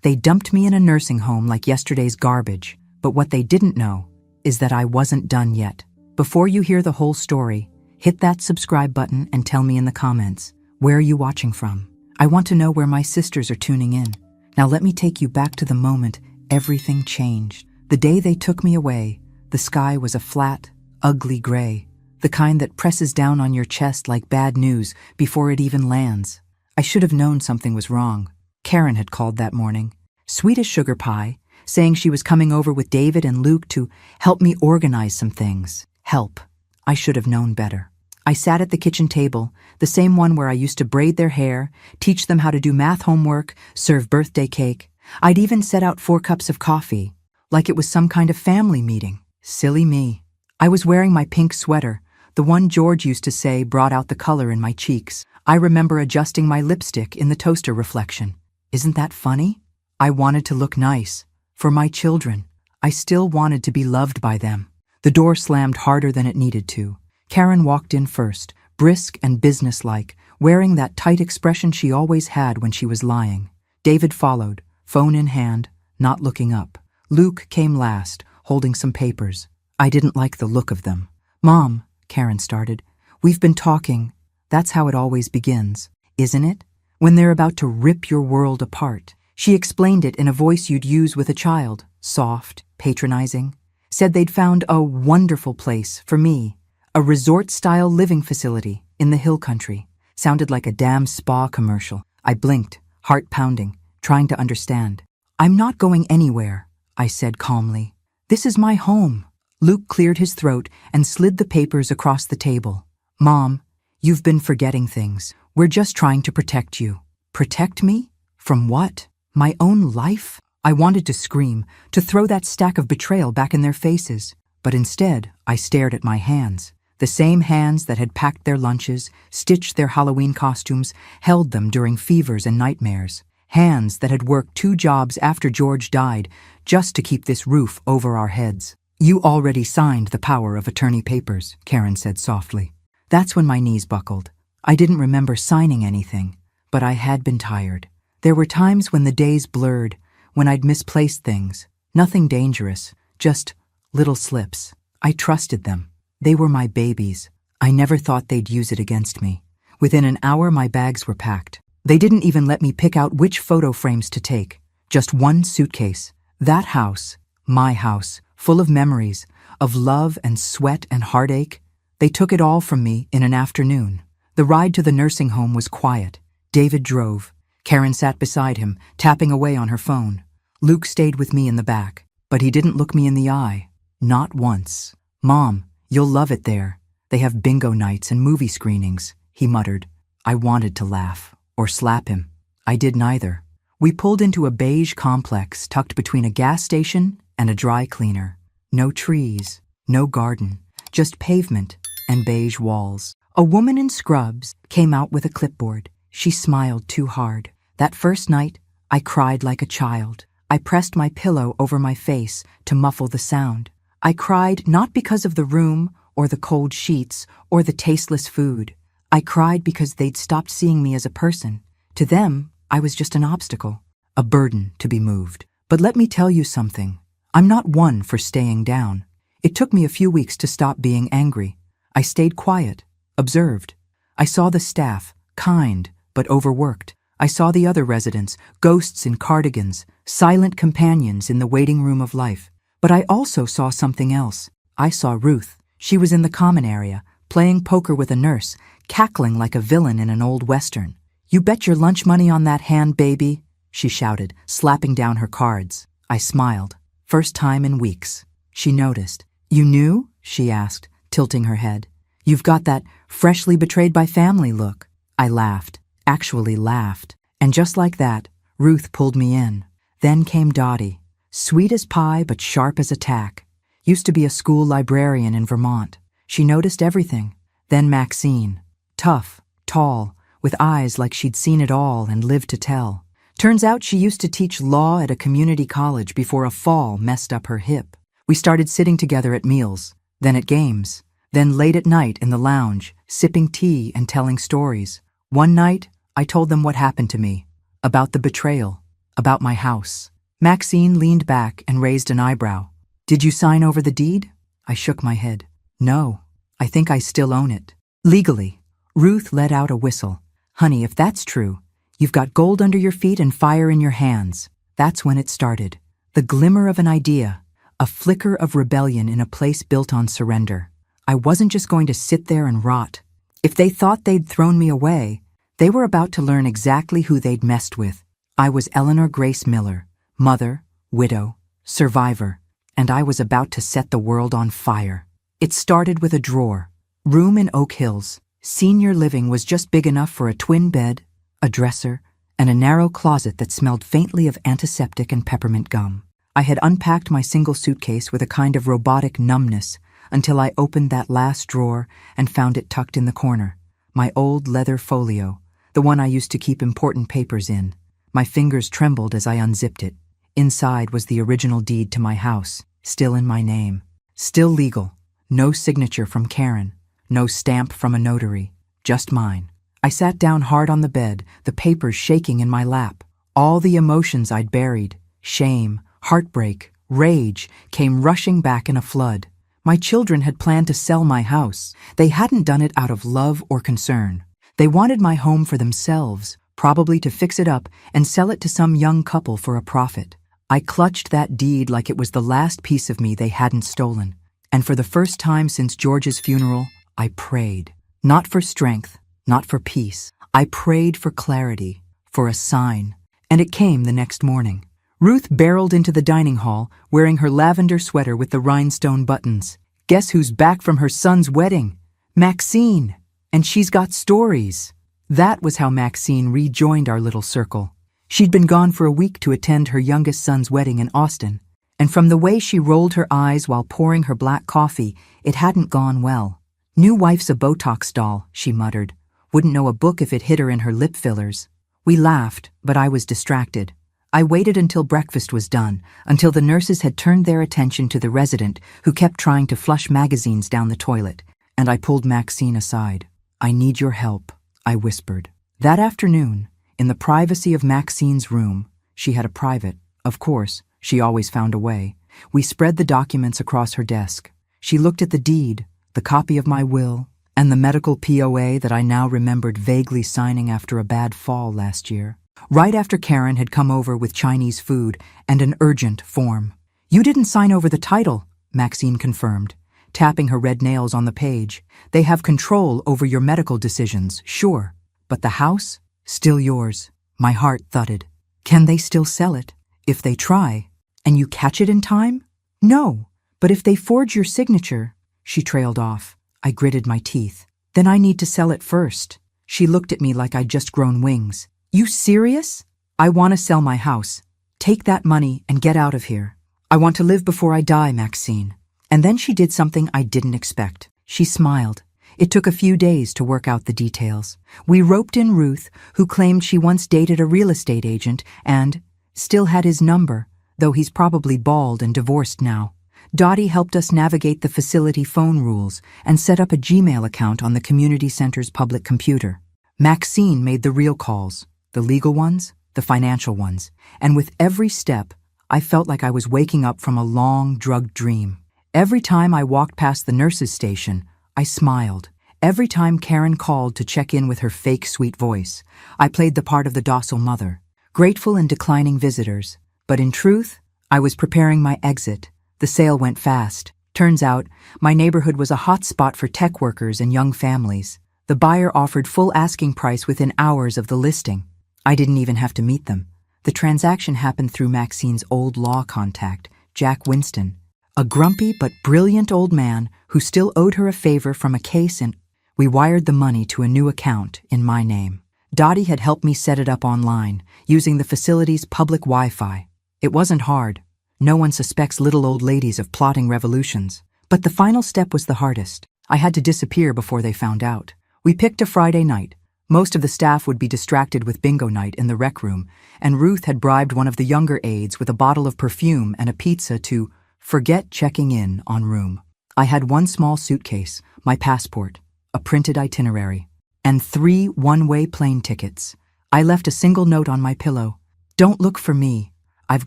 They dumped me in a nursing home like yesterday's garbage, but what they didn't know is that I wasn't done yet. Before you hear the whole story, hit that subscribe button and tell me in the comments, where are you watching from? I want to know where my sisters are tuning in. Now let me take you back to the moment everything changed. The day they took me away, the sky was a flat, ugly gray, the kind that presses down on your chest like bad news before it even lands. I should have known something was wrong. Karen had called that morning, sweet as sugar pie, saying she was coming over with David and Luke to help me organize some things. Help. I should have known better. I sat at the kitchen table, the same one where I used to braid their hair, teach them how to do math homework, serve birthday cake. I'd even set out 4 cups of coffee, like it was some kind of family meeting. Silly me. I was wearing my pink sweater, the one George used to say brought out the color in my cheeks. I remember adjusting my lipstick in the toaster reflection. Isn't that funny? I wanted to look nice. For my children. I still wanted to be loved by them. The door slammed harder than it needed to. Karen walked in first, brisk and businesslike, wearing that tight expression she always had when she was lying. David followed, phone in hand, not looking up. Luke came last, holding some papers. I didn't like the look of them. Mom, Karen started, we've been talking. That's how it always begins, isn't it? When they're about to rip your world apart. She explained it in a voice you'd use with a child, soft, patronizing. Said they'd found a wonderful place for me, a resort-style living facility in the hill country. Sounded like a damn spa commercial. I blinked, heart pounding, trying to understand. I'm not going anywhere, I said calmly. This is my home. Luke cleared his throat and slid the papers across the table. Mom, you've been forgetting things. We're just trying to protect you. Protect me? From what? My own life? I wanted to scream, to throw that stack of betrayal back in their faces. But instead, I stared at my hands. The same hands that had packed their lunches, stitched their Halloween costumes, held them during fevers and nightmares. Hands that had worked 2 jobs after George died, just to keep this roof over our heads. You already signed the power of attorney papers, Karen said softly. That's when my knees buckled. I didn't remember signing anything, but I had been tired. There were times when the days blurred, when I'd misplaced things. Nothing dangerous, just little slips. I trusted them. They were my babies. I never thought they'd use it against me. Within an hour, my bags were packed. They didn't even let me pick out which photo frames to take. Just one suitcase. That house, my house, full of memories, of love and sweat and heartache. They took it all from me in an afternoon. The ride to the nursing home was quiet. David drove. Karen sat beside him, tapping away on her phone. Luke stayed with me in the back, but he didn't look me in the eye. Not once. Mom, you'll love it there. They have bingo nights and movie screenings, he muttered. I wanted to laugh, or slap him. I did neither. We pulled into a beige complex tucked between a gas station and a dry cleaner. No trees, no garden, just pavement and beige walls. A woman in scrubs came out with a clipboard. She smiled too hard. That first night, I cried like a child. I pressed my pillow over my face to muffle the sound. I cried not because of the room or the cold sheets or the tasteless food. I cried because they'd stopped seeing me as a person. To them, I was just an obstacle, a burden to be moved. But let me tell you something. I'm not one for staying down. It took me a few weeks to stop being angry. I stayed quiet, observed. I saw the staff, kind but overworked. I saw the other residents, ghosts in cardigans, silent companions in the waiting room of life. But I also saw something else. I saw Ruth. She was in the common area, playing poker with a nurse, cackling like a villain in an old western. You bet your lunch money on that hand, baby, she shouted, slapping down her cards. I smiled. First time in weeks. She noticed. You knew? She asked, tilting her head. You've got that freshly betrayed by family look. I laughed. Actually laughed. And just like that, Ruth pulled me in. Then came Dottie. Sweet as pie but sharp as a tack. Used to be a school librarian in Vermont. She noticed everything. Then Maxine. Tough, tall, with eyes like she'd seen it all and lived to tell. Turns out she used to teach law at a community college before a fall messed up her hip. We started sitting together at meals, then at games, then late at night in the lounge, sipping tea and telling stories. One night, I told them what happened to me, about the betrayal. About my house. Maxine leaned back and raised an eyebrow. Did you sign over the deed? I shook my head. No, I think I still own it. Legally. Ruth let out a whistle. Honey, if that's true, you've got gold under your feet and fire in your hands. That's when it started. The glimmer of an idea, a flicker of rebellion in a place built on surrender. I wasn't just going to sit there and rot. If they thought they'd thrown me away, they were about to learn exactly who they'd messed with. I was Eleanor Grace Miller, mother, widow, survivor, and I was about to set the world on fire. It started with a drawer. Room in Oak Hills. Senior living was just big enough for a twin bed, a dresser, and a narrow closet that smelled faintly of antiseptic and peppermint gum. I had unpacked my single suitcase with a kind of robotic numbness until I opened that last drawer and found it tucked in the corner. My old leather folio, the one I used to keep important papers in. My fingers trembled as I unzipped it. Inside was the original deed to my house, still in my name. Still legal. No signature from Karen. No stamp from a notary. Just mine. I sat down hard on the bed, the papers shaking in my lap. All the emotions I'd buried, shame, heartbreak, rage, came rushing back in a flood. My children had planned to sell my house. They hadn't done it out of love or concern. They wanted my home for themselves, probably to fix it up and sell it to some young couple for a profit. I clutched that deed like it was the last piece of me they hadn't stolen. And for the first time since George's funeral, I prayed. Not for strength, not for peace. I prayed for clarity, for a sign. And it came the next morning. Ruth barreled into the dining hall, wearing her lavender sweater with the rhinestone buttons. Guess who's back from her son's wedding? Maxine. And she's got stories. That was how Maxine rejoined our little circle. She'd been gone for a week to attend her youngest son's wedding in Austin. And from the way she rolled her eyes while pouring her black coffee, it hadn't gone well. New wife's a Botox doll, she muttered. Wouldn't know a book if it hit her in her lip fillers. We laughed, but I was distracted. I waited until breakfast was done, until the nurses had turned their attention to the resident who kept trying to flush magazines down the toilet, and I pulled Maxine aside. I need your help, I whispered. That afternoon, in the privacy of Maxine's room, she had a private, of course, she always found a way. We spread the documents across her desk. She looked at the deed, the copy of my will, and the medical POA that I now remembered vaguely signing after a bad fall last year. Right after Karen had come over with Chinese food and an urgent form. You didn't sign over the title, Maxine confirmed, tapping her red nails on the page. They have control over your medical decisions, sure. But the house? Still yours. My heart thudded. Can they still sell it? If they try, and you catch it in time? No, but if they forge your signature, she trailed off. I gritted my teeth. Then I need to sell it first. She looked at me like I'd just grown wings. You serious? I want to sell my house. Take that money and get out of here. I want to live before I die, Maxine. And then she did something I didn't expect. She smiled. It took a few days to work out the details. We roped in Ruth, who claimed she once dated a real estate agent and still had his number, though he's probably bald and divorced now. Dottie helped us navigate the facility phone rules and set up a Gmail account on the community center's public computer. Maxine made the real calls, the legal ones, the financial ones, and with every step, I felt like I was waking up from a long, drugged dream. Every time I walked past the nurse's station, I smiled. Every time Karen called to check in with her fake sweet voice, I played the part of the docile mother, grateful and declining visitors. But in truth, I was preparing my exit. The sale went fast. Turns out, my neighborhood was a hot spot for tech workers and young families. The buyer offered full asking price within hours of the listing. I didn't even have to meet them. The transaction happened through Maxine's old law contact, Jack Winston, a grumpy but brilliant old man who still owed her a favor from a case, and we wired the money to a new account in my name. Dottie had helped me set it up online, using the facility's public Wi-Fi. It wasn't hard. No one suspects little old ladies of plotting revolutions. But the final step was the hardest. I had to disappear before they found out. We picked a Friday night. Most of the staff would be distracted with bingo night in the rec room, and Ruth had bribed one of the younger aides with a bottle of perfume and a pizza to forget checking in en route. I had one small suitcase, my passport, a printed itinerary, and 3 one-way plane tickets. I left a single note on my pillow. Don't look for me. I've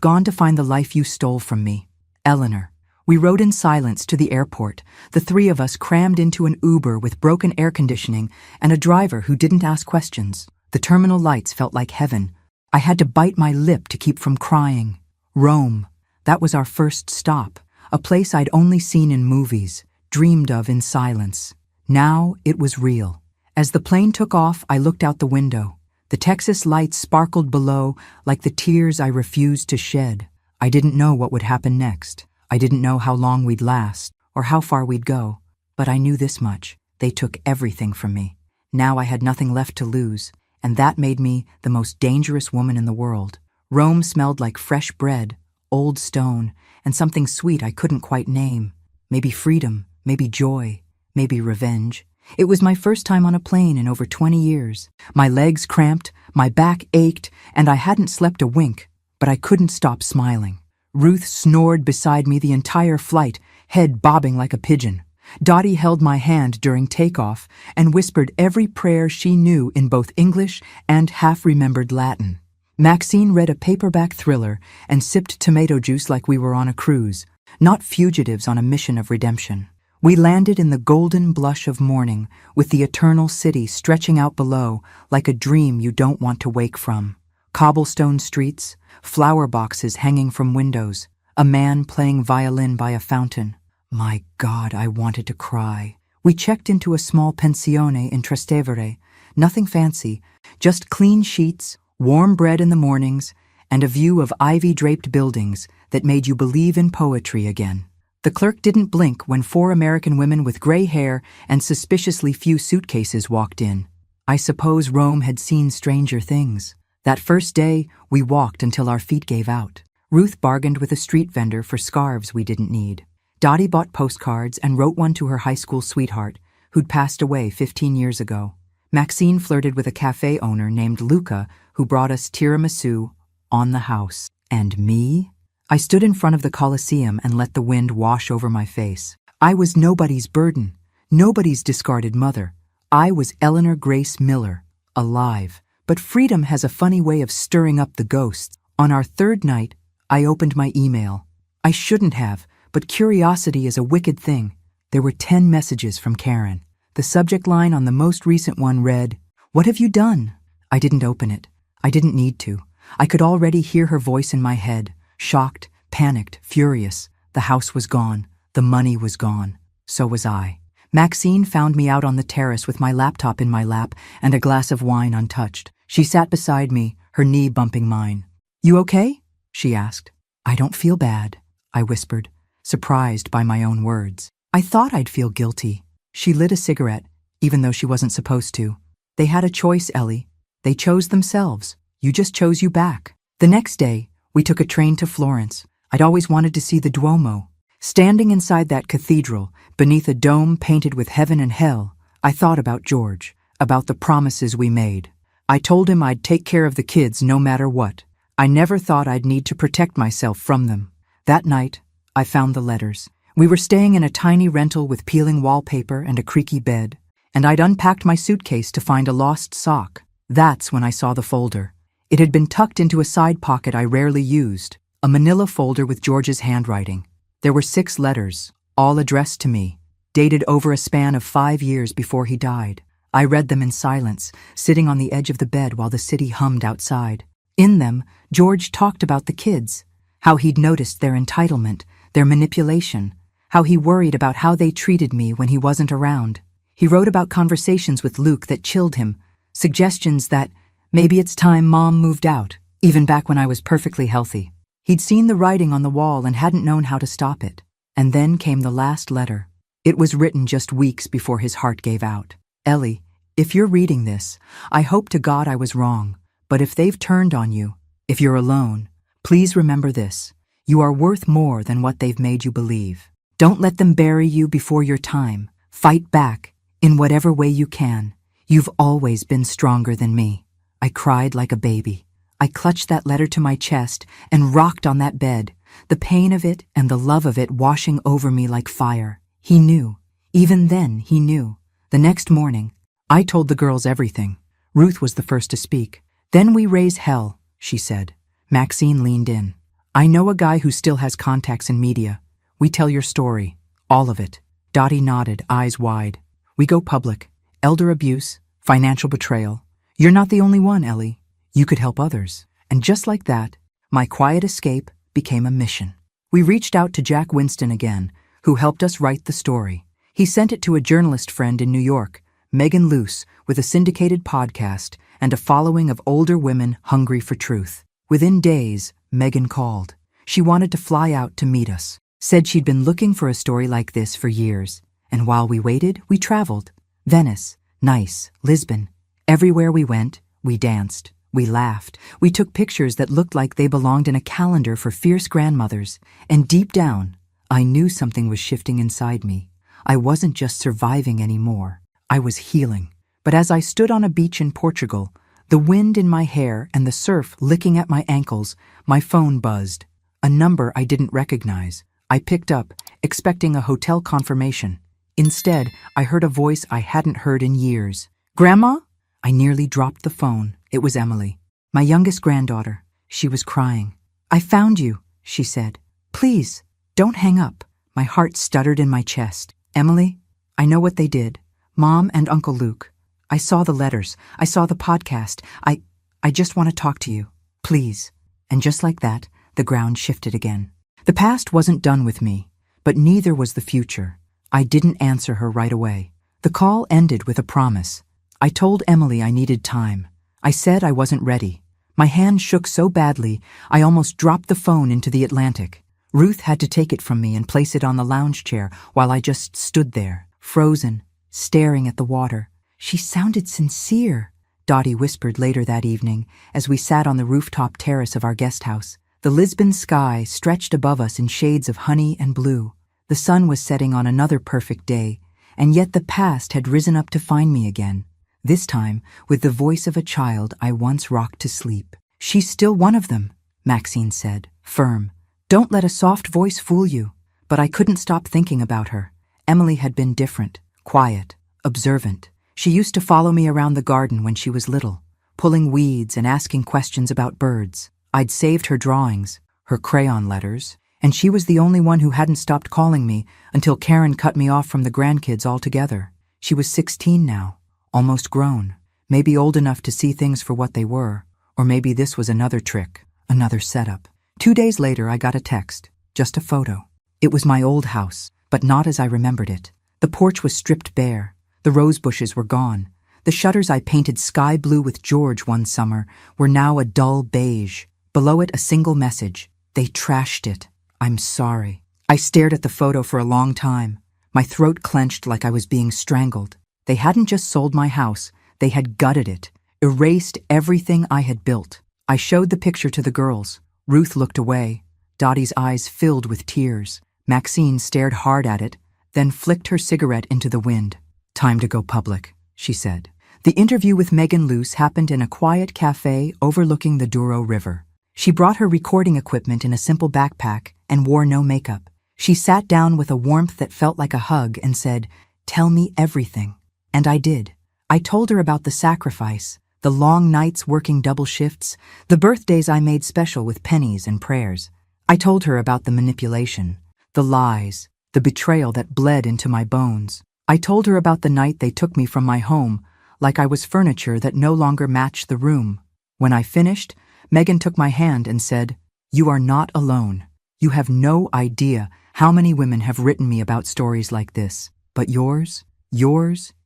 gone to find the life you stole from me. Eleanor. We rode in silence to the airport, the three of us crammed into an Uber with broken air conditioning and a driver who didn't ask questions. The terminal lights felt like heaven. I had to bite my lip to keep from crying. Rome. That was our first stop, a place I'd only seen in movies, dreamed of in silence. Now it was real. As the plane took off, I looked out the window. The Texas lights sparkled below like the tears I refused to shed. I didn't know what would happen next. I didn't know how long we'd last or how far we'd go. But I knew this much. They took everything from me. Now I had nothing left to lose, and that made me the most dangerous woman in the world. Rome smelled like fresh bread, old stone, and something sweet I couldn't quite name. Maybe freedom, maybe joy, maybe revenge. It was my first time on a plane in over 20 years. My legs cramped, my back ached, and I hadn't slept a wink, but I couldn't stop smiling. Ruth snored beside me the entire flight, head bobbing like a pigeon. Dottie held my hand during takeoff and whispered every prayer she knew in both English and half-remembered Latin. Maxine read a paperback thriller and sipped tomato juice like we were on a cruise, not fugitives on a mission of redemption. We landed in the golden blush of morning, with the eternal city stretching out below like a dream you don't want to wake from. Cobblestone streets, flower boxes hanging from windows, a man playing violin by a fountain. My God, I wanted to cry. We checked into a small pensione in Trastevere, nothing fancy, just clean sheets, warm bread in the mornings, and a view of ivy-draped buildings that made you believe in poetry again. The clerk didn't blink when 4 American women with gray hair and suspiciously few suitcases walked in. I suppose Rome had seen stranger things. That first day, we walked until our feet gave out. Ruth bargained with a street vendor for scarves we didn't need. Dottie bought postcards and wrote one to her high school sweetheart, who'd passed away 15 years ago. Maxine flirted with a cafe owner named Luca, who brought us tiramisu on the house. And me? I stood in front of the Colosseum and let the wind wash over my face. I was nobody's burden, nobody's discarded mother. I was Eleanor Grace Miller, alive. But freedom has a funny way of stirring up the ghosts. On our third night, I opened my email. I shouldn't have, but curiosity is a wicked thing. There were 10 messages from Karen. The subject line on the most recent one read, "What have you done?" I didn't open it. I didn't need to. I could already hear her voice in my head. Shocked, panicked, furious. The house was gone. The money was gone. So was I. Maxine found me out on the terrace with my laptop in my lap and a glass of wine untouched. She sat beside me, her knee bumping mine. "You okay?" she asked. "I don't feel bad," I whispered, surprised by my own words. "I thought I'd feel guilty." She lit a cigarette, even though she wasn't supposed to. "They had a choice, Ellie. They chose themselves. You just chose you back." The next day, we took a train to Florence. I'd always wanted to see the Duomo. Standing inside that cathedral, beneath a dome painted with heaven and hell, I thought about George, about the promises we made. I told him I'd take care of the kids no matter what. I never thought I'd need to protect myself from them. That night, I found the letters. We were staying in a tiny rental with peeling wallpaper and a creaky bed, and I'd unpacked my suitcase to find a lost sock. That's when I saw the folder. It had been tucked into a side pocket I rarely used, a manila folder with George's handwriting. There were 6 letters, all addressed to me, dated over a span of 5 years before he died. I read them in silence, sitting on the edge of the bed while the city hummed outside. In them, George talked about the kids, how he'd noticed their entitlement, their manipulation, how he worried about how they treated me when he wasn't around. He wrote about conversations with Luke that chilled him, suggestions that maybe it's time Mom moved out, even back when I was perfectly healthy. He'd seen the writing on the wall and hadn't known how to stop it. And then came the last letter. It was written just weeks before his heart gave out. "Ellie, if you're reading this, I hope to God I was wrong, but if they've turned on you, if you're alone, please remember this. You are worth more than what they've made you believe. Don't let them bury you before your time. Fight back, in whatever way you can. You've always been stronger than me." I cried like a baby. I clutched that letter to my chest and rocked on that bed, the pain of it and the love of it washing over me like fire. He knew. Even then, he knew. The next morning, I told the girls everything. Ruth was the first to speak. "Then we raise hell," she said. Maxine leaned in. I know a guy who still has contacts in media. We tell your story. All of it. Dottie nodded, eyes wide. We go public. Elder abuse, financial betrayal. You're not the only one, Ellie. You could help others. And just like that, my quiet escape became a mission. We reached out to Jack Winston again, who helped us write the story. He sent it to a journalist friend in New York, Megan Luce, with a syndicated podcast and a following of older women hungry for truth. Within days, Megan called. She wanted to fly out to meet us. Said she'd been looking for a story like this for years. And while we waited, we traveled. Venice, Nice, Lisbon. Everywhere we went, we danced. We laughed. We took pictures that looked like they belonged in a calendar for fierce grandmothers. And deep down, I knew something was shifting inside me. I wasn't just surviving anymore. I was healing. But as I stood on a beach in Portugal, the wind in my hair and the surf licking at my ankles, my phone buzzed. A number I didn't recognize. I picked up, expecting a hotel confirmation. Instead, I heard a voice I hadn't heard in years. Grandma? I nearly dropped the phone. It was Emily, my youngest granddaughter. She was crying. I found you, she said. Please, don't hang up. My heart stuttered in my chest. Emily, I know what they did. Mom and Uncle Luke. I saw the letters. I saw the podcast. I just want to talk to you. Please. And just like that, the ground shifted again. The past wasn't done with me, but neither was the future. I didn't answer her right away. The call ended with a promise. I told Emily I needed time. I said I wasn't ready. My hand shook so badly, I almost dropped the phone into the Atlantic. Ruth had to take it from me and place it on the lounge chair while I just stood there, frozen, staring at the water. She sounded sincere, Dottie whispered later that evening as we sat on the rooftop terrace of our guest house. The Lisbon sky stretched above us in shades of honey and blue. The sun was setting on another perfect day, and yet the past had risen up to find me again. This time, with the voice of a child I once rocked to sleep. She's still one of them, Maxine said, firm. Don't let a soft voice fool you. But I couldn't stop thinking about her. Emily had been different, quiet, observant. She used to follow me around the garden when she was little, pulling weeds and asking questions about birds. I'd saved her drawings, her crayon letters, and she was the only one who hadn't stopped calling me until Karen cut me off from the grandkids altogether. She was 16 now. Almost grown, maybe old enough to see things for what they were, or maybe this was another trick, another setup. 2 days later, I got a text, just a photo. It was my old house, but not as I remembered it. The porch was stripped bare. The rose bushes were gone. The shutters I painted sky blue with George one summer were now a dull beige. Below it, a single message. They trashed it. I'm sorry. I stared at the photo for a long time. My throat clenched like I was being strangled. They hadn't just sold my house, they had gutted it, erased everything I had built. I showed the picture to the girls. Ruth looked away. Dottie's eyes filled with tears. Maxine stared hard at it, then flicked her cigarette into the wind. Time to go public, she said. The interview with Megan Luce happened in a quiet cafe overlooking the Douro River. She brought her recording equipment in a simple backpack and wore no makeup. She sat down with a warmth that felt like a hug and said, "Tell me everything." And I did. I told her about the sacrifice, the long nights working double shifts, the birthdays I made special with pennies and prayers. I told her about the manipulation, the lies, the betrayal that bled into my bones. I told her about the night they took me from my home, like I was furniture that no longer matched the room. When I finished, Megan took my hand and said, "You are not alone. You have no idea how many women have written me about stories like this. But yours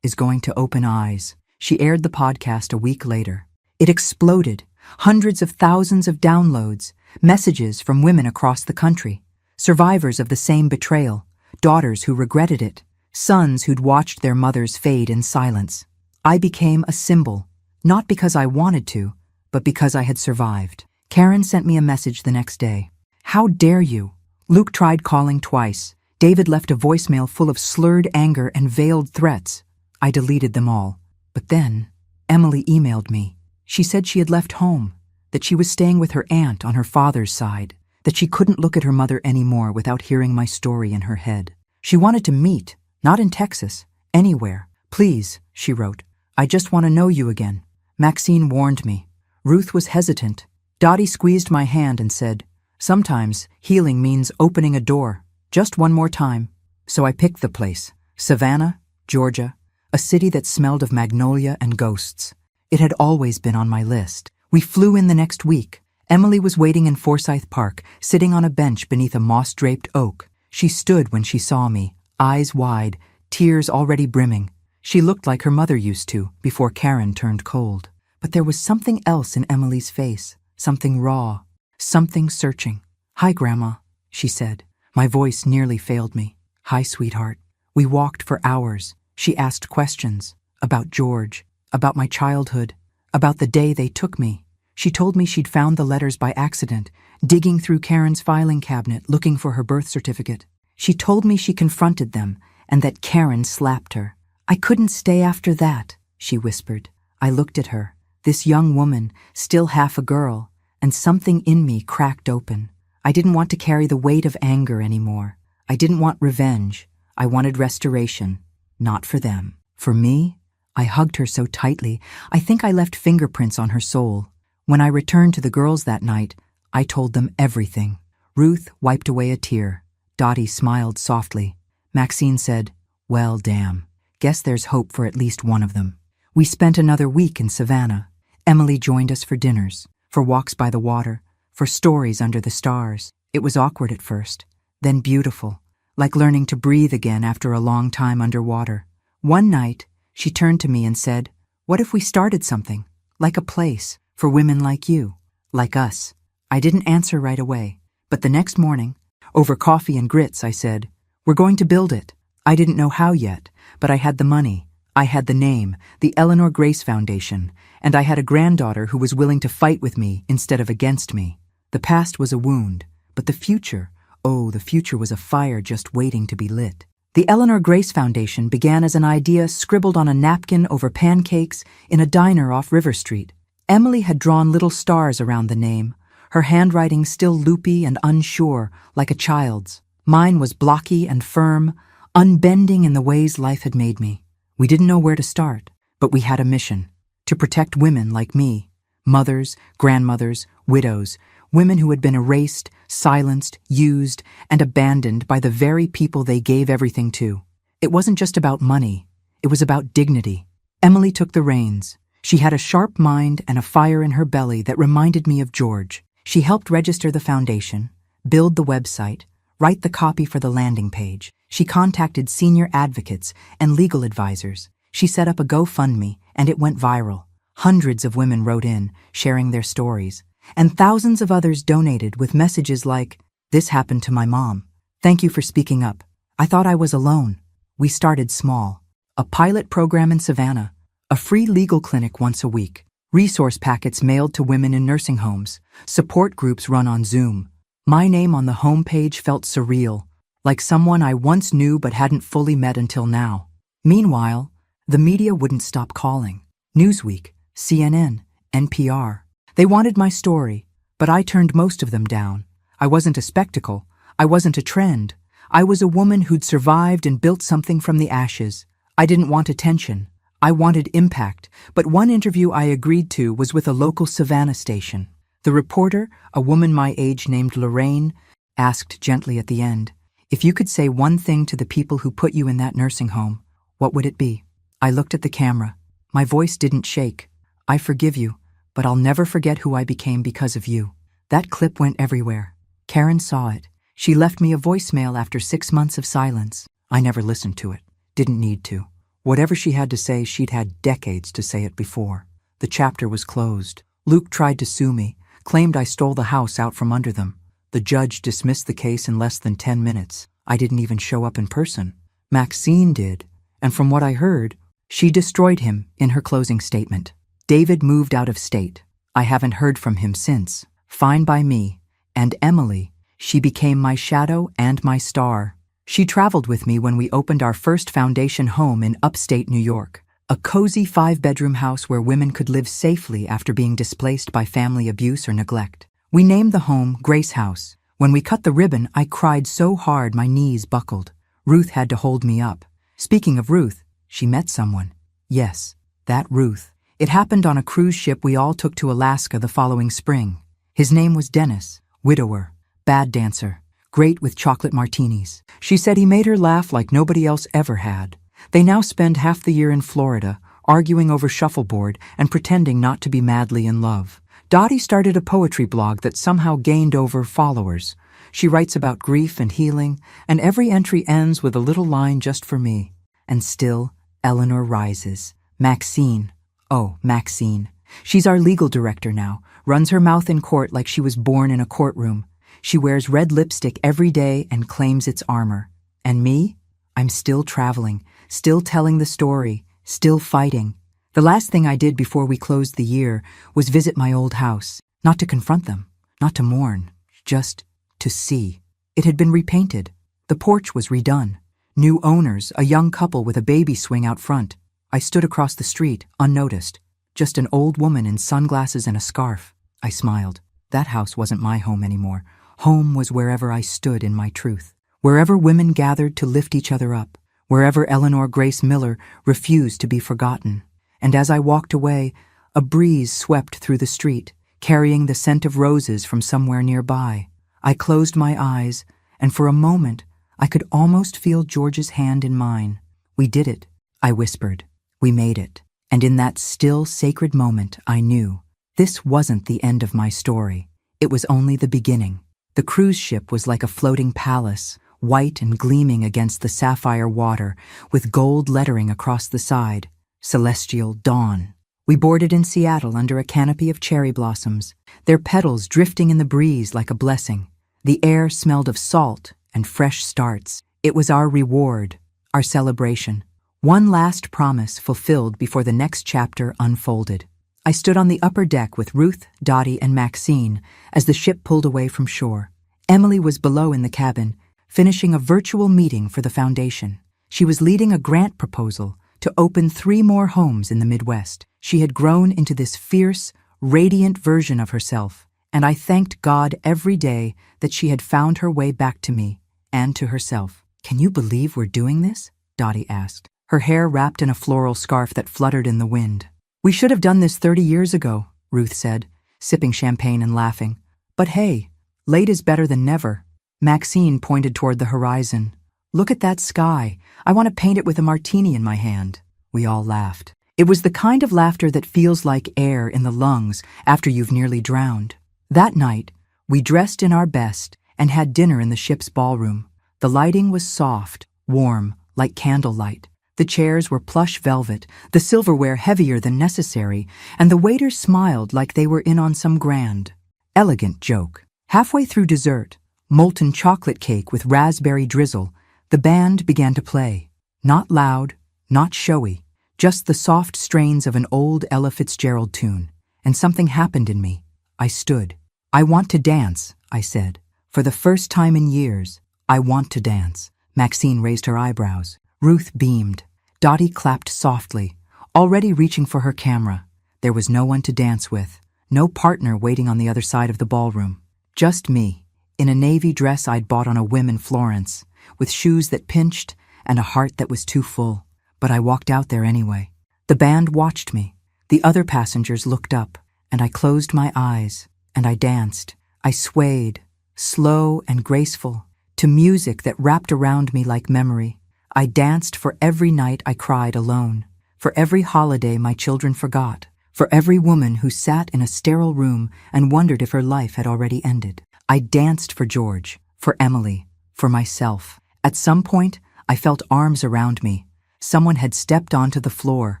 is going to open eyes." She aired the podcast a week later. It exploded. Hundreds of thousands of downloads, messages from women across the country, survivors of the same betrayal, daughters who regretted it, sons who'd watched their mothers fade in silence. I became a symbol, not because I wanted to, but because I had survived. Karen sent me a message the next day. "How dare you?" Luke tried calling twice. David left a voicemail full of slurred anger and veiled threats. I deleted them all. But then, Emily emailed me. She said she had left home, that she was staying with her aunt on her father's side, that she couldn't look at her mother anymore without hearing my story in her head. She wanted to meet, not in Texas, anywhere. "Please," she wrote, "I just want to know you again." Maxine warned me. Ruth was hesitant. Dottie squeezed my hand and said, "Sometimes healing means opening a door, just one more time." So I picked the place, Savannah, Georgia, a city that smelled of magnolia and ghosts. It had always been on my list. We flew in the next week. Emily was waiting in Forsyth Park, sitting on a bench beneath a moss-draped oak. She stood when she saw me, eyes wide, tears already brimming. She looked like her mother used to, before Karen turned cold. But there was something else in Emily's face, something raw, something searching. "Hi, Grandma," she said. My voice nearly failed me. "Hi, sweetheart." We walked for hours. She asked questions about George, about my childhood, about the day they took me. She told me she'd found the letters by accident, digging through Karen's filing cabinet looking for her birth certificate. She told me she confronted them and that Karen slapped her. "I couldn't stay after that," she whispered. I looked at her, this young woman, still half a girl, and something in me cracked open. I didn't want to carry the weight of anger anymore. I didn't want revenge. I wanted restoration. Not for them. For me? I hugged her so tightly, I think I left fingerprints on her soul. When I returned to the girls that night, I told them everything. Ruth wiped away a tear. Dottie smiled softly. Maxine said, "Well, damn. Guess there's hope for at least one of them." We spent another week in Savannah. Emily joined us for dinners, for walks by the water, for stories under the stars. It was awkward at first, then beautiful, like learning to breathe again after a long time underwater. One night, she turned to me and said, "What if we started something, like a place, for women like you, like us?" I didn't answer right away, but the next morning, over coffee and grits, I said, "We're going to build it." I didn't know how yet, but I had the money. I had the name, the Eleanor Grace Foundation, and I had a granddaughter who was willing to fight with me instead of against me. The past was a wound, but the future, oh, the future was a fire just waiting to be lit. The Eleanor Grace Foundation began as an idea scribbled on a napkin over pancakes in a diner off River Street. Emily had drawn little stars around the name, her handwriting still loopy and unsure, like a child's. Mine was blocky and firm, unbending in the ways life had made me. We didn't know where to start, but we had a mission: to protect women like me, mothers, grandmothers, widows, women who had been erased, silenced, used, and abandoned by the very people they gave everything to. It wasn't just about money, it was about dignity. Emily took the reins. She had a sharp mind and a fire in her belly that reminded me of George. She helped register the foundation, build the website, write the copy for the landing page. She contacted senior advocates and legal advisors. She set up a GoFundMe, and it went viral. Hundreds of women wrote in, sharing their stories, and thousands of others donated with messages like, "This happened to my mom. Thank you for speaking up. I thought I was alone." We started small. A pilot program in Savannah, a free legal clinic once a week, resource packets mailed to women in nursing homes, support groups run on Zoom. My name on the homepage felt surreal, like someone I once knew but hadn't fully met until now. Meanwhile, the media wouldn't stop calling. Newsweek, CNN, NPR. They wanted my story, but I turned most of them down. I wasn't a spectacle. I wasn't a trend. I was a woman who'd survived and built something from the ashes. I didn't want attention. I wanted impact, but one interview I agreed to was with a local Savannah station. The reporter, a woman my age named Lorraine, asked gently at the end, "If you could say one thing to the people who put you in that nursing home, what would it be?" I looked at the camera. My voice didn't shake. "I forgive you, but I'll never forget who I became because of you." That clip went everywhere. Karen saw it. She left me a voicemail after 6 months of silence. I never listened to it. Didn't need to. Whatever she had to say, she'd had decades to say it before. The chapter was closed. Luke tried to sue me, claimed I stole the house out from under them. The judge dismissed the case in less than 10 minutes. I didn't even show up in person. Maxine did, and from what I heard, she destroyed him in her closing statement. David moved out of state. I haven't heard from him since. Fine by me. And Emily, she became my shadow and my star. She traveled with me when we opened our first foundation home in upstate New York, a cozy 5-bedroom house where women could live safely after being displaced by family abuse or neglect. We named the home Grace House. When we cut the ribbon, I cried so hard my knees buckled. Ruth had to hold me up. Speaking of Ruth, she met someone. Yes, that Ruth. It happened on a cruise ship we all took to Alaska the following spring. His name was Dennis, widower, bad dancer, great with chocolate martinis. She said he made her laugh like nobody else ever had. They now spend half the year in Florida, arguing over shuffleboard and pretending not to be madly in love. Dottie started a poetry blog that somehow gained over followers. She writes about grief and healing, and every entry ends with a little line just for me. And still, Eleanor rises. Maxine. Oh, Maxine. She's our legal director now, runs her mouth in court like she was born in a courtroom. She wears red lipstick every day and claims it's armor. And me? I'm still traveling, still telling the story, still fighting. The last thing I did before we closed the year was visit my old house, not to confront them, not to mourn, just to see. It had been repainted. The porch was redone. New owners, a young couple with a baby swing out front. I stood across the street, unnoticed. Just an old woman in sunglasses and a scarf. I smiled. That house wasn't my home anymore. Home was wherever I stood in my truth. Wherever women gathered to lift each other up. Wherever Eleanor Grace Miller refused to be forgotten. And as I walked away, a breeze swept through the street, carrying the scent of roses from somewhere nearby. I closed my eyes, and for a moment, I could almost feel George's hand in mine. We did it, I whispered. We made it. And in that still, sacred moment, I knew. This wasn't the end of my story. It was only the beginning. The cruise ship was like a floating palace, white and gleaming against the sapphire water, with gold lettering across the side. Celestial Dawn. We boarded in Seattle under a canopy of cherry blossoms, their petals drifting in the breeze like a blessing. The air smelled of salt and fresh starts. It was our reward, our celebration. One last promise fulfilled before the next chapter unfolded. I stood on the upper deck with Ruth, Dottie, and Maxine as the ship pulled away from shore. Emily was below in the cabin, finishing a virtual meeting for the foundation. She was leading a grant proposal to open 3 more homes in the Midwest. She had grown into this fierce, radiant version of herself, and I thanked God every day that she had found her way back to me and to herself. "Can you believe we're doing this?" Dottie asked, her hair wrapped in a floral scarf that fluttered in the wind. "We should have done this 30 years ago," Ruth said, sipping champagne and laughing. "But hey, late is better than never." Maxine pointed toward the horizon. "Look at that sky. I want to paint it with a martini in my hand." We all laughed. It was the kind of laughter that feels like air in the lungs after you've nearly drowned. That night, we dressed in our best and had dinner in the ship's ballroom. The lighting was soft, warm, like candlelight. The chairs were plush velvet, the silverware heavier than necessary, and the waiters smiled like they were in on some grand, elegant joke. Halfway through dessert, molten chocolate cake with raspberry drizzle, the band began to play. Not loud, not showy, just the soft strains of an old Ella Fitzgerald tune. And something happened in me. I stood. "I want to dance," I said. "For the first time in years, I want to dance." Maxine raised her eyebrows. Ruth beamed. Dottie clapped softly, already reaching for her camera. There was no one to dance with, no partner waiting on the other side of the ballroom. Just me, in a navy dress I'd bought on a whim in Florence, with shoes that pinched and a heart that was too full. But I walked out there anyway. The band watched me. The other passengers looked up, and I closed my eyes, and I danced. I swayed, slow and graceful, to music that wrapped around me like memory. I danced for every night I cried alone, for every holiday my children forgot, for every woman who sat in a sterile room and wondered if her life had already ended. I danced for George, for Emily, for myself. At some point, I felt arms around me. Someone had stepped onto the floor.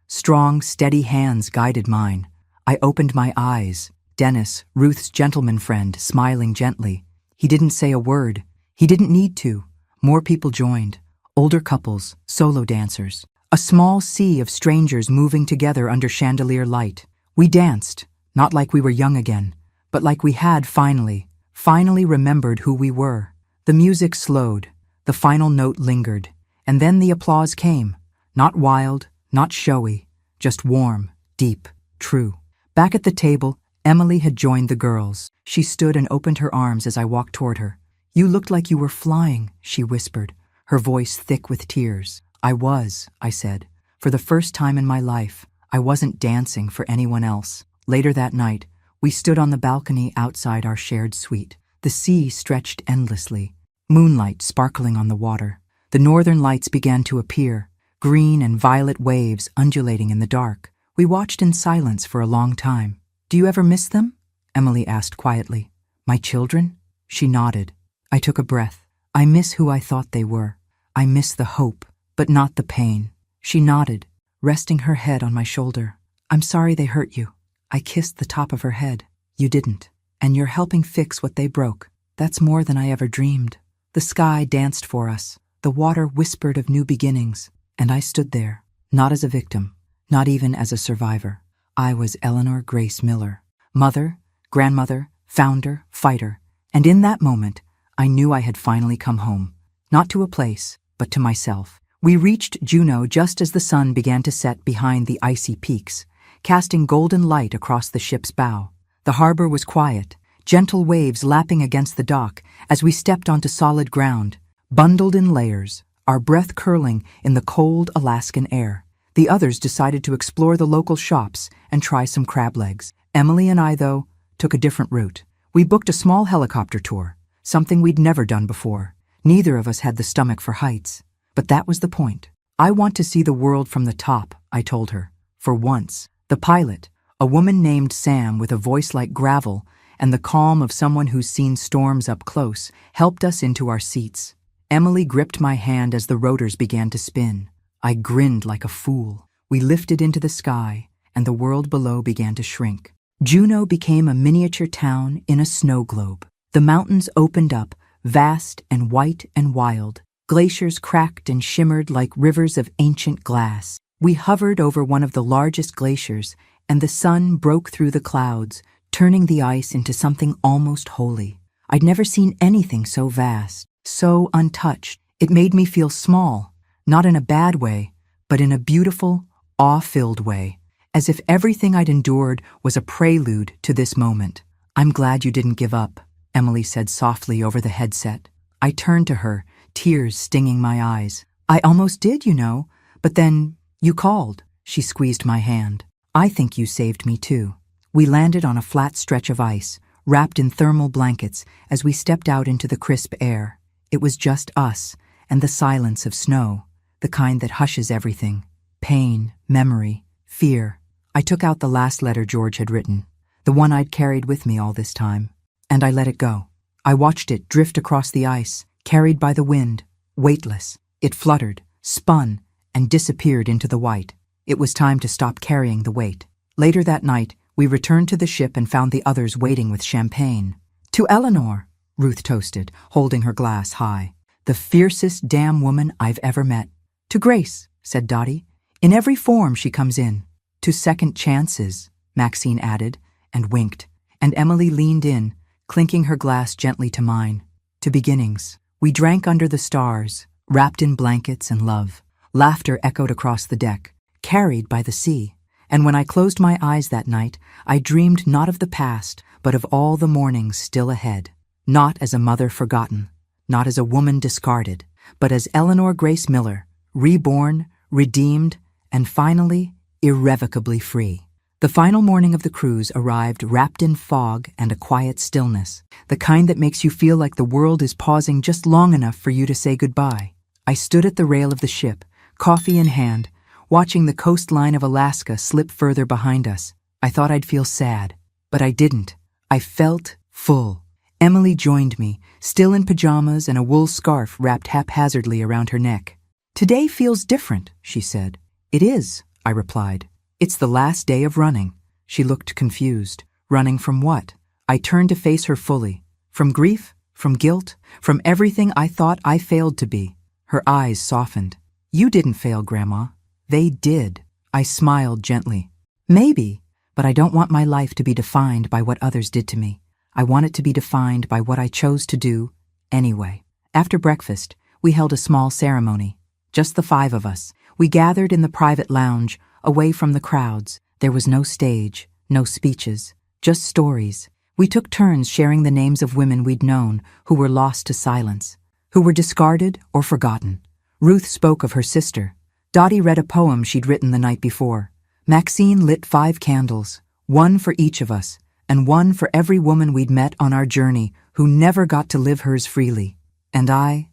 Strong, steady hands guided mine. I opened my eyes. Dennis, Ruth's gentleman friend, smiling gently. He didn't say a word. He didn't need to. More people joined. Older couples, solo dancers. A small sea of strangers moving together under chandelier light. We danced, not like we were young again, but like we had finally remembered who we were. The music slowed. The final note lingered. And then the applause came. Not wild, not showy, just warm, deep, true. Back at the table, Emily had joined the girls. She stood and opened her arms as I walked toward her. "You looked like you were flying," she whispered, her voice thick with tears. "I was," I said. For the first time in my life, I wasn't dancing for anyone else. Later that night, We stood on the balcony outside our shared suite. The sea stretched endlessly, moonlight sparkling on the water. The northern lights began to appear, green and violet waves undulating in the dark. We watched in silence for a long time. "Do you ever miss them?" Emily asked quietly. "My children?" She nodded. I took a breath. "I miss who I thought they were. I miss the hope, but not the pain." She nodded, resting her head on my shoulder. "I'm sorry they hurt you." I kissed the top of her head. "You didn't. And you're helping fix what they broke. That's more than I ever dreamed." The sky danced for us. The water whispered of new beginnings. And I stood there, not as a victim, not even as a survivor. I was Eleanor Grace Miller, mother, grandmother, founder, fighter. And in that moment, I knew I had finally come home. Not to a place, but to myself. We reached Juneau just as the sun began to set behind the icy peaks, casting golden light across the ship's bow. The harbor was quiet, gentle waves lapping against the dock as we stepped onto solid ground, bundled in layers, our breath curling in the cold Alaskan air. The others decided to explore the local shops and try some crab legs. Emily and I, though, took a different route. We booked a small helicopter tour, something we'd never done before. Neither of us had the stomach for heights. But that was the point. "I want to see the world from the top," I told her. For once. The pilot, a woman named Sam with a voice like gravel and the calm of someone who's seen storms up close, helped us into our seats. Emily gripped my hand as the rotors began to spin. I grinned like a fool. We lifted into the sky, and the world below began to shrink. Juneau became a miniature town in a snow globe. The mountains opened up, vast and white and wild. Glaciers cracked and shimmered like rivers of ancient glass. We hovered over one of the largest glaciers, and the sun broke through the clouds, turning the ice into something almost holy. I'd never seen anything so vast, so untouched. It made me feel small, not in a bad way, but in a beautiful, awe-filled way, as if everything I'd endured was a prelude to this moment. "I'm glad you didn't give up," Emily said softly over the headset. I turned to her, tears stinging my eyes. "I almost did, you know, but then you called." She squeezed my hand. "I think you saved me too." We landed on a flat stretch of ice, wrapped in thermal blankets as we stepped out into the crisp air. It was just us and the silence of snow, the kind that hushes everything. Pain, memory, fear. I took out the last letter George had written, the one I'd carried with me all this time, and I let it go. I watched it drift across the ice, carried by the wind, weightless. It fluttered, spun, and disappeared into the white. It was time to stop carrying the weight. Later that night, we returned to the ship and found the others waiting with champagne. "To Eleanor," Ruth toasted, holding her glass high. "The fiercest damn woman I've ever met." "To Grace," said Dottie. "In every form she comes in." "To second chances," Maxine added, and winked, and Emily leaned in, clinking her glass gently to mine. "To beginnings." We drank under the stars, wrapped in blankets and love. Laughter echoed across the deck, carried by the sea. And when I closed my eyes that night, I dreamed not of the past, but of all the mornings still ahead. Not as a mother forgotten, not as a woman discarded, but as Eleanor Grace Miller, reborn, redeemed, and finally, irrevocably free. The final morning of the cruise arrived wrapped in fog and a quiet stillness, the kind that makes you feel like the world is pausing just long enough for you to say goodbye. I stood at the rail of the ship, coffee in hand, watching the coastline of Alaska slip further behind us. I thought I'd feel sad, but I didn't. I felt full. Emily joined me, still in pajamas and a wool scarf wrapped haphazardly around her neck. "Today feels different," she said. "It is," I replied. "It's the last day of running." She looked confused. Running from what? I turned to face her fully. From grief? From guilt? From everything I thought I failed to be? Her eyes softened. "You didn't fail, Grandma. They did." I smiled gently. "Maybe, but I don't want my life to be defined by what others did to me. I want it to be defined by what I chose to do anyway." After breakfast, we held a small ceremony. Just the 5 of us. We gathered in the private lounge, away from the crowds. There was no stage, no speeches, just stories. We took turns sharing the names of women we'd known who were lost to silence, who were discarded or forgotten. Ruth spoke of her sister. Dottie read a poem she'd written the night before. Maxine lit 5 candles, one for each of us, and one for every woman we'd met on our journey who never got to live hers freely. And I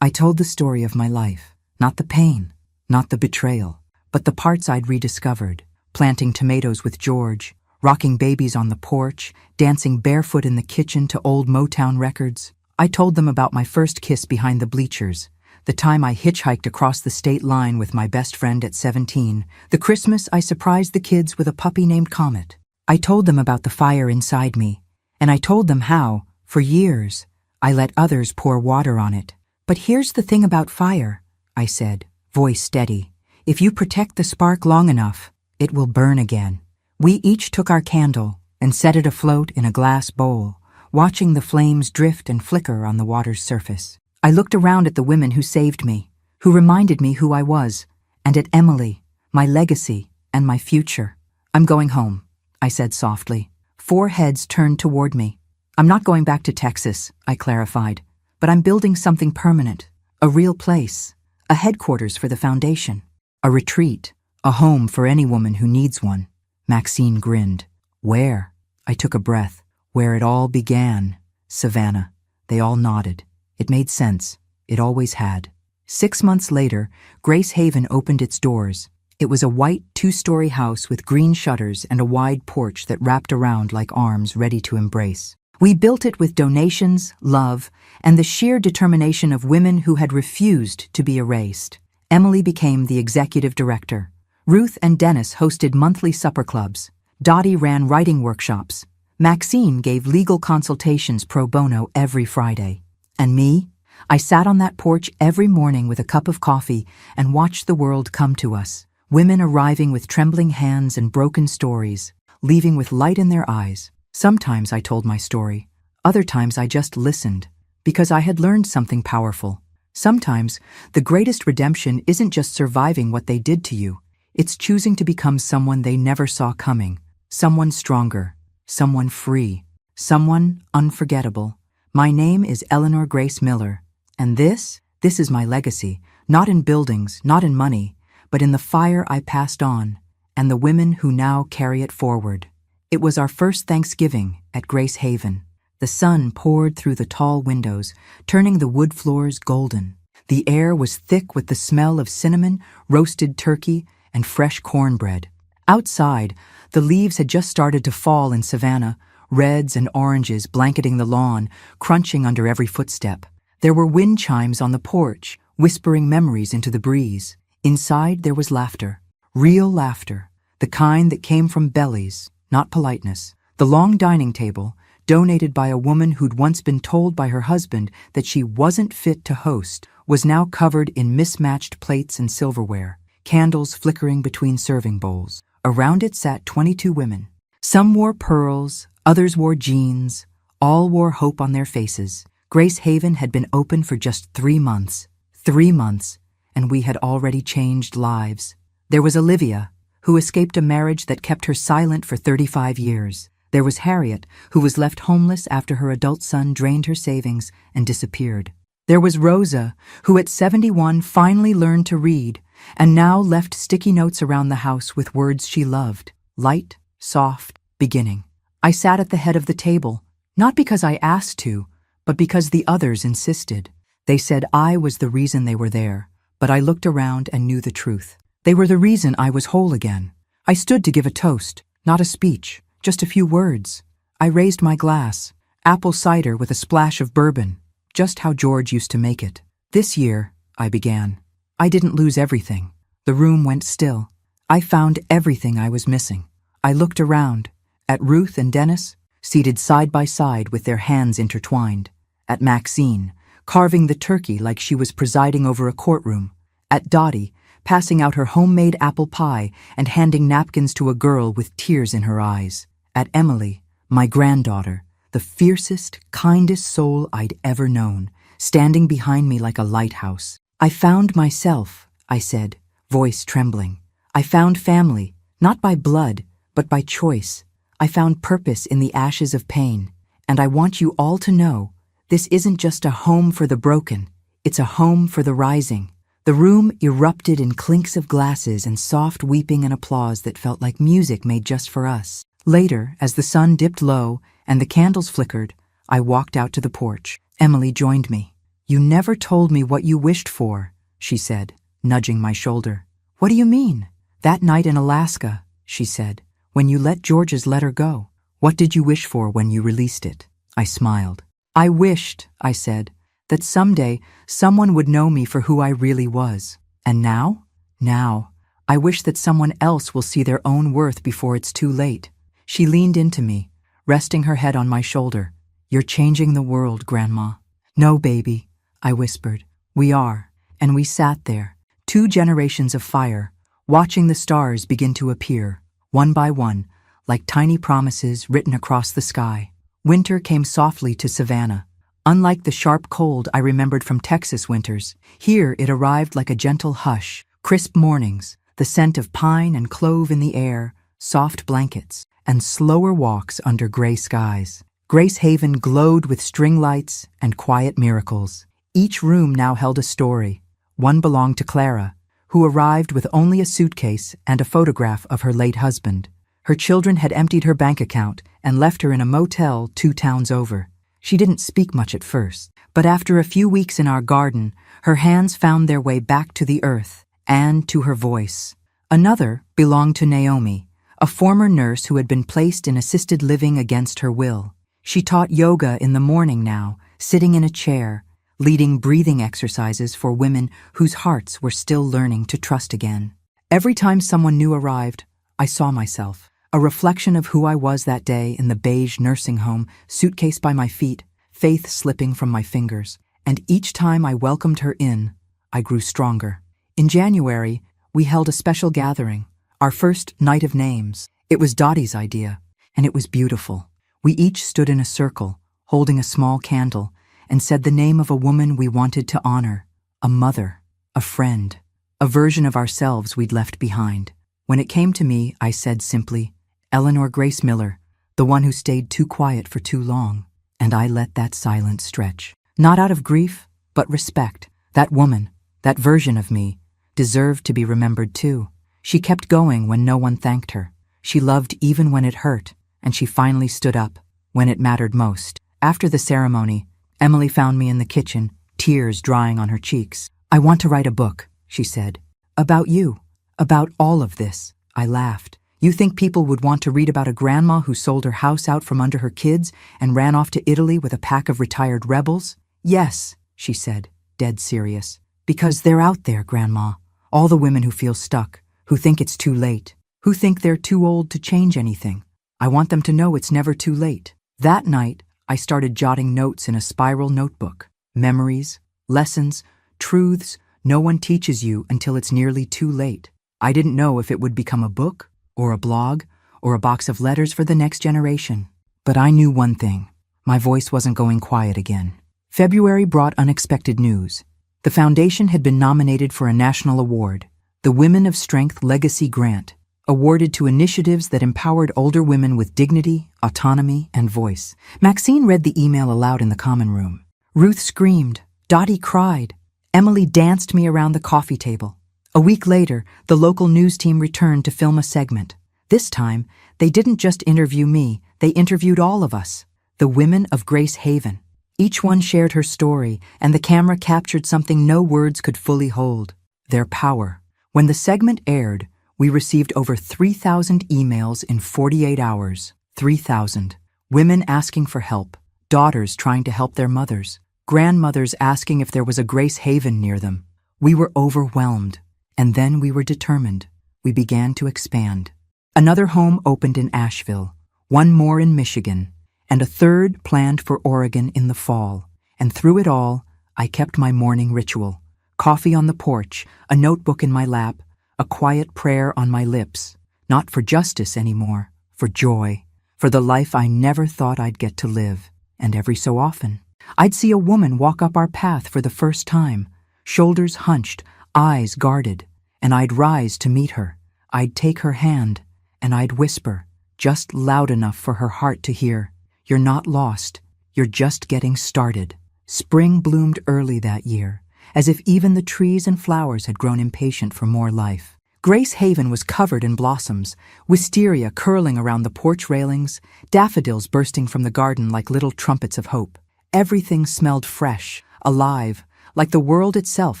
told the story of my life, not the pain, not the betrayal, but the parts I'd rediscovered, planting tomatoes with George, rocking babies on the porch, dancing barefoot in the kitchen to old Motown records. I told them about my first kiss behind the bleachers, the time I hitchhiked across the state line with my best friend at 17, the Christmas I surprised the kids with a puppy named Comet. I told them about the fire inside me, and I told them how, for years, I let others pour water on it. But here's the thing about fire, I said, voice steady. If you protect the spark long enough, it will burn again. We each took our candle and set it afloat in a glass bowl, watching the flames drift and flicker on the water's surface. I looked around at the women who saved me, who reminded me who I was, and at Emily, my legacy, and my future. I'm going home, I said softly. 4 heads turned toward me. I'm not going back to Texas, I clarified, but I'm building something permanent, a real place, a headquarters for the foundation, a retreat, a home for any woman who needs one. Maxine grinned. Where? I took a breath. Where it all began. Savannah. They all nodded. It made sense. It always had. 6 months later, Grace Haven opened its doors. It was a white 2-story house with green shutters and a wide porch that wrapped around like arms ready to embrace. We built it with donations, love, and the sheer determination of women who had refused to be erased. Emily became the executive director. Ruth and Dennis hosted monthly supper clubs. Dottie ran writing workshops. Maxine gave legal consultations pro bono every Friday. And me? I sat on that porch every morning with a cup of coffee and watched the world come to us. Women arriving with trembling hands and broken stories, leaving with light in their eyes. Sometimes I told my story. Other times I just listened, because I had learned something powerful. Sometimes the greatest redemption isn't just surviving what they did to you. It's choosing to become someone they never saw coming. Someone stronger. Someone free. Someone unforgettable. My name is Eleanor Grace Miller, and this is my legacy, not in buildings, not in money, but in the fire I passed on, and the women who now carry it forward. It was our first Thanksgiving at Grace Haven. The sun poured through the tall windows, turning the wood floors golden. The air was thick with the smell of cinnamon, roasted turkey, and fresh cornbread. Outside, the leaves had just started to fall in Savannah, reds and oranges blanketing the lawn, crunching under every footstep. There were wind chimes on the porch, whispering memories into the breeze. Inside there was laughter, real laughter, the kind that came from bellies, not politeness. The long dining table, donated by a woman who'd once been told by her husband that she wasn't fit to host, was now covered in mismatched plates and silverware, candles flickering between serving bowls. Around it sat 22 women. Some wore pearls, others wore jeans, all wore hope on their faces. Grace Haven had been open for just 3 months. 3 months, and we had already changed lives. There was Olivia, who escaped a marriage that kept her silent for 35 years. There was Harriet, who was left homeless after her adult son drained her savings and disappeared. There was Rosa, who at 71 finally learned to read, and now left sticky notes around the house with words she loved. Light, soft, beginning. I sat at the head of the table, not because I asked to, but because the others insisted. They said I was the reason they were there, but I looked around and knew the truth. They were the reason I was whole again. I stood to give a toast, not a speech, just a few words. I raised my glass, apple cider with a splash of bourbon, just how George used to make it. This year, I began. I didn't lose everything. The room went still. I found everything I was missing. I looked around, at Ruth and Dennis, seated side by side with their hands intertwined, at Maxine, carving the turkey like she was presiding over a courtroom, at Dottie, passing out her homemade apple pie and handing napkins to a girl with tears in her eyes, at Emily, my granddaughter, the fiercest, kindest soul I'd ever known, standing behind me like a lighthouse. I found myself, I said, voice trembling. I found family, not by blood, but by choice. I found purpose in the ashes of pain, and I want you all to know, this isn't just a home for the broken, it's a home for the rising. The room erupted in clinks of glasses and soft weeping and applause that felt like music made just for us. Later, as the sun dipped low and the candles flickered, I walked out to the porch. Emily joined me. "You never told me what you wished for," she said, nudging my shoulder. "What do you mean?" "That night in Alaska," she said, "when you let George's letter go. What did you wish for when you released it?" I smiled. "I wished," I said, "that someday someone would know me for who I really was. And now? Now, I wish that someone else will see their own worth before it's too late." She leaned into me, resting her head on my shoulder. "You're changing the world, Grandma." "No, baby," I whispered. "We are." And we sat there, 2 generations of fire, watching the stars begin to appear, one by one, like tiny promises written across the sky. Winter came softly to Savannah. Unlike the sharp cold I remembered from Texas winters, here it arrived like a gentle hush, crisp mornings, the scent of pine and clove in the air, soft blankets, and slower walks under gray skies. Grace Haven glowed with string lights and quiet miracles. Each room now held a story. One belonged to Clara, who arrived with only a suitcase and a photograph of her late husband. Her children had emptied her bank account and left her in a motel 2 towns over. She didn't speak much at first, but after a few weeks in our garden, her hands found their way back to the earth and to her voice. Another belonged to Naomi, a former nurse who had been placed in assisted living against her will. She taught yoga in the morning now, sitting in a chair, leading breathing exercises for women whose hearts were still learning to trust again. Every time someone new arrived, I saw myself, a reflection of who I was that day in the beige nursing home, suitcase by my feet, faith slipping from my fingers. And each time I welcomed her in, I grew stronger. In January, we held a special gathering, our first night of names. It was Dottie's idea, and it was beautiful. We each stood in a circle, holding a small candle, and said the name of a woman we wanted to honor, a mother, a friend, a version of ourselves we'd left behind. When it came to me, I said simply, "Eleanor Grace Miller, the one who stayed too quiet for too long." And I let that silence stretch. Not out of grief, but respect. That woman, that version of me, deserved to be remembered too. She kept going when no one thanked her. She loved even when it hurt, and she finally stood up when it mattered most. After the ceremony, Emily found me in the kitchen, tears drying on her cheeks. "I want to write a book," she said. "About you. About all of this." I laughed. "You think people would want to read about a grandma who sold her house out from under her kids and ran off to Italy with a pack of retired rebels?" "Yes," she said, dead serious. "Because they're out there, Grandma. All the women who feel stuck, who think it's too late, who think they're too old to change anything. I want them to know it's never too late." That night, I started jotting notes in a spiral notebook. Memories, lessons, truths no one teaches you until it's nearly too late. I didn't know if it would become a book, or a blog, or a box of letters for the next generation. But I knew one thing. My voice wasn't going quiet again. February brought unexpected news. The foundation had been nominated for a national award, the Women of Strength Legacy Grant, awarded to initiatives that empowered older women with dignity, autonomy, and voice. Maxine read the email aloud in the common room. Ruth screamed. Dottie cried. Emily danced me around the coffee table. A week later, the local news team returned to film a segment. This time, they didn't just interview me, they interviewed all of us, the women of Grace Haven. Each one shared her story, and the camera captured something no words could fully hold: their power. When the segment aired, we received over 3,000 emails in 48 hours. 3,000. Women asking for help, daughters trying to help their mothers, grandmothers asking if there was a Grace Haven near them. We were overwhelmed, and then we were determined. We began to expand. Another home opened in Asheville, one more in Michigan, and a third planned for Oregon in the fall. And through it all, I kept my morning ritual. Coffee on the porch, a notebook in my lap, a quiet prayer on my lips, not for justice anymore, for joy, for the life I never thought I'd get to live. And every so often, I'd see a woman walk up our path for the first time, shoulders hunched, eyes guarded, and I'd rise to meet her. I'd take her hand, and I'd whisper, just loud enough for her heart to hear, "You're not lost, you're just getting started." Spring bloomed early that year, as if even the trees and flowers had grown impatient for more life. Grace Haven was covered in blossoms, wisteria curling around the porch railings, daffodils bursting from the garden like little trumpets of hope. Everything smelled fresh, alive, like the world itself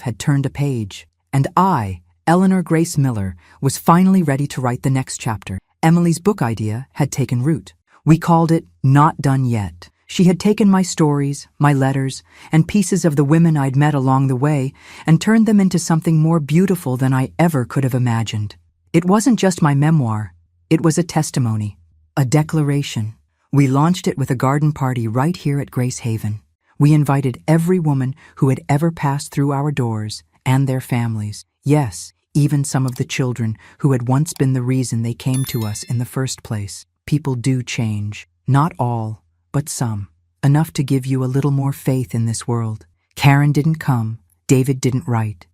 had turned a page. And I, Eleanor Grace Miller, was finally ready to write the next chapter. Emily's book idea had taken root. We called it Not Done Yet. She had taken my stories, my letters, and pieces of the women I'd met along the way and turned them into something more beautiful than I ever could have imagined. It wasn't just my memoir. It was a testimony, a declaration. We launched it with a garden party right here at Grace Haven. We invited every woman who had ever passed through our doors and their families. Yes, even some of the children who had once been the reason they came to us in the first place. People do change. Not all, but some. Enough to give you a little more faith in this world. Karen didn't come. David didn't write.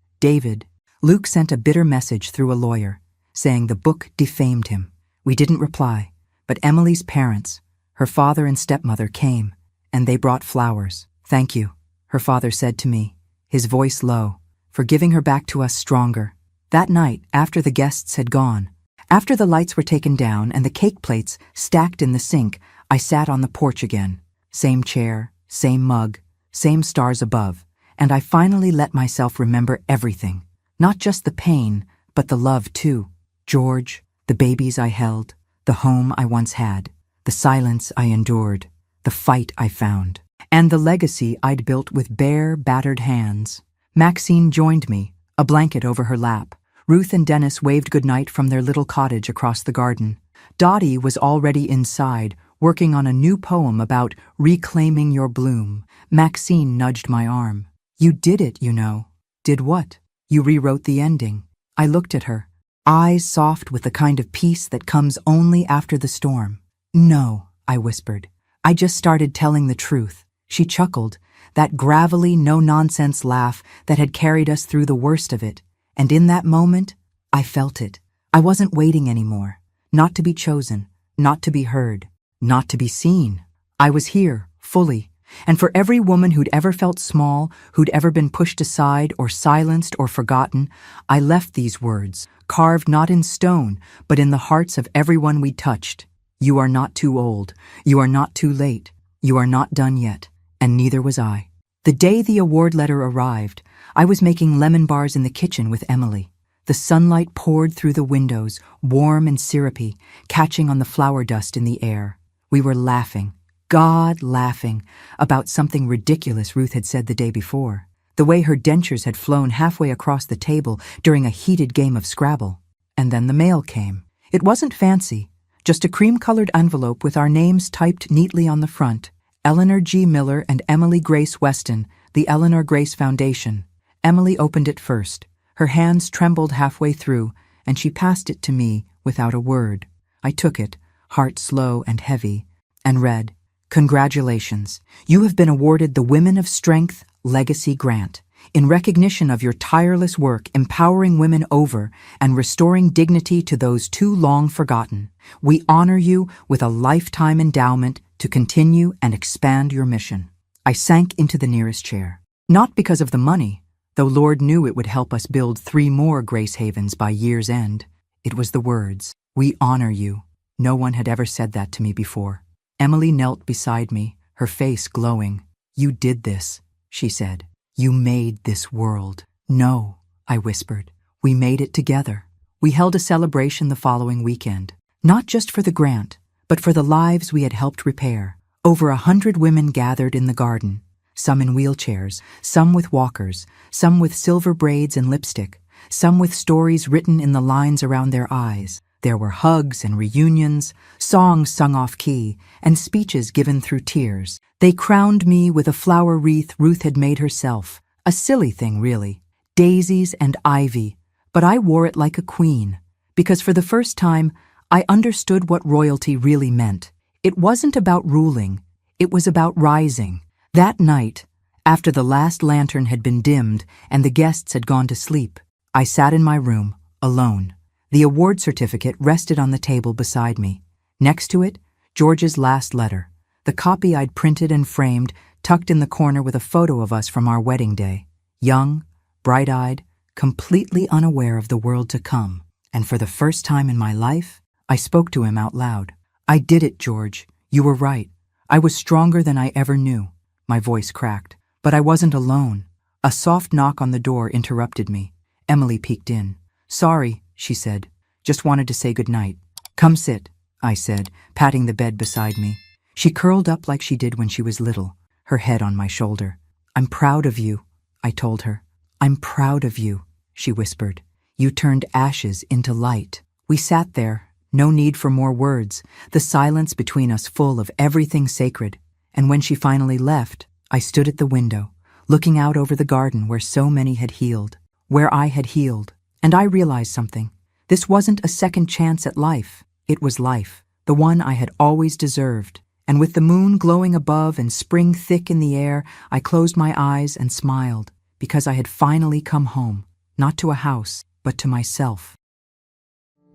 Luke sent a bitter message through a lawyer, saying the book defamed him. We didn't reply, but Emily's parents, her father and stepmother, came, and they brought flowers. "Thank you," her father said to me, his voice low, "for giving her back to us stronger." That night, after the guests had gone, after the lights were taken down and the cake plates stacked in the sink, I sat on the porch again. Same chair, same mug, same stars above, and I finally let myself remember everything. Not just the pain, but the love too. George, the babies I held, the home I once had, the silence I endured, the fight I found, and the legacy I'd built with bare, battered hands. Maxine joined me, a blanket over her lap. Ruth and Dennis waved goodnight from their little cottage across the garden. Dottie was already inside, working on a new poem about reclaiming your bloom. Maxine nudged my arm. "You did it, you know." "Did what?" "You rewrote the ending." I looked at her, eyes soft with the kind of peace that comes only after the storm. "No," I whispered. "I just started telling the truth." She chuckled, that gravelly, no-nonsense laugh that had carried us through the worst of it. And in that moment, I felt it. I wasn't waiting anymore. Not to be chosen, not to be heard, not to be seen. I was here, fully. And for every woman who'd ever felt small, who'd ever been pushed aside or silenced or forgotten, I left these words, carved not in stone, but in the hearts of everyone we touched. You are not too old. You are not too late. You are not done yet. And neither was I. The day the award letter arrived, I was making lemon bars in the kitchen with Emily. The sunlight poured through the windows, warm and syrupy, catching on the flower dust in the air. We were laughing, God laughing, about something ridiculous Ruth had said the day before. The way her dentures had flown halfway across the table during a heated game of Scrabble. And then the mail came. It wasn't fancy, just a cream-colored envelope with our names typed neatly on the front. Eleanor G. Miller and Emily Grace Weston, the Eleanor Grace Foundation. Emily opened it first. Her hands trembled halfway through, and she passed it to me without a word. I took it, heart slow and heavy, and read, "Congratulations. You have been awarded the Women of Strength Legacy Grant. In recognition of your tireless work empowering women over and restoring dignity to those too long forgotten, we honor you with a lifetime endowment to continue and expand your mission." I sank into the nearest chair. Not because of the money, though Lord knew it would help us build 3 more Grace Havens by year's end. It was the words, "We honor you." No one had ever said that to me before. Emily knelt beside me, her face glowing. "You did this," she said. "You made this world." "No," I whispered. "We made it together." We held a celebration the following weekend, not just for the grant, but for the lives we had helped repair. Over 100 women gathered in the garden, some in wheelchairs, some with walkers, some with silver braids and lipstick, some with stories written in the lines around their eyes. There were hugs and reunions, songs sung off-key, and speeches given through tears. They crowned me with a flower wreath Ruth had made herself. A silly thing, really. Daisies and ivy. But I wore it like a queen, because for the first time, I understood what royalty really meant. It wasn't about ruling. It was about rising. That night, after the last lantern had been dimmed and the guests had gone to sleep, I sat in my room, alone. The award certificate rested on the table beside me. Next to it, George's last letter, the copy I'd printed and framed, tucked in the corner with a photo of us from our wedding day. Young, bright-eyed, completely unaware of the world to come. And for the first time in my life, I spoke to him out loud. "I did it, George. You were right. I was stronger than I ever knew." My voice cracked. But I wasn't alone. A soft knock on the door interrupted me. Emily peeked in. "Sorry," she said. "Just wanted to say goodnight." "Come sit," I said, patting the bed beside me. She curled up like she did when she was little, her head on my shoulder. "I'm proud of you," I told her. "I'm proud of you," she whispered. "You turned ashes into light." We sat there, no need for more words, the silence between us full of everything sacred. And when she finally left, I stood at the window, looking out over the garden where so many had healed, where I had healed. And I realized something. This wasn't a second chance at life. It was life, the one I had always deserved. And with the moon glowing above and spring thick in the air, I closed my eyes and smiled, because I had finally come home, not to a house, but to myself.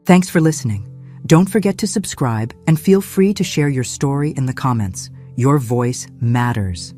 Thanks for listening. Don't forget to subscribe and feel free to share your story in the comments. Your voice matters.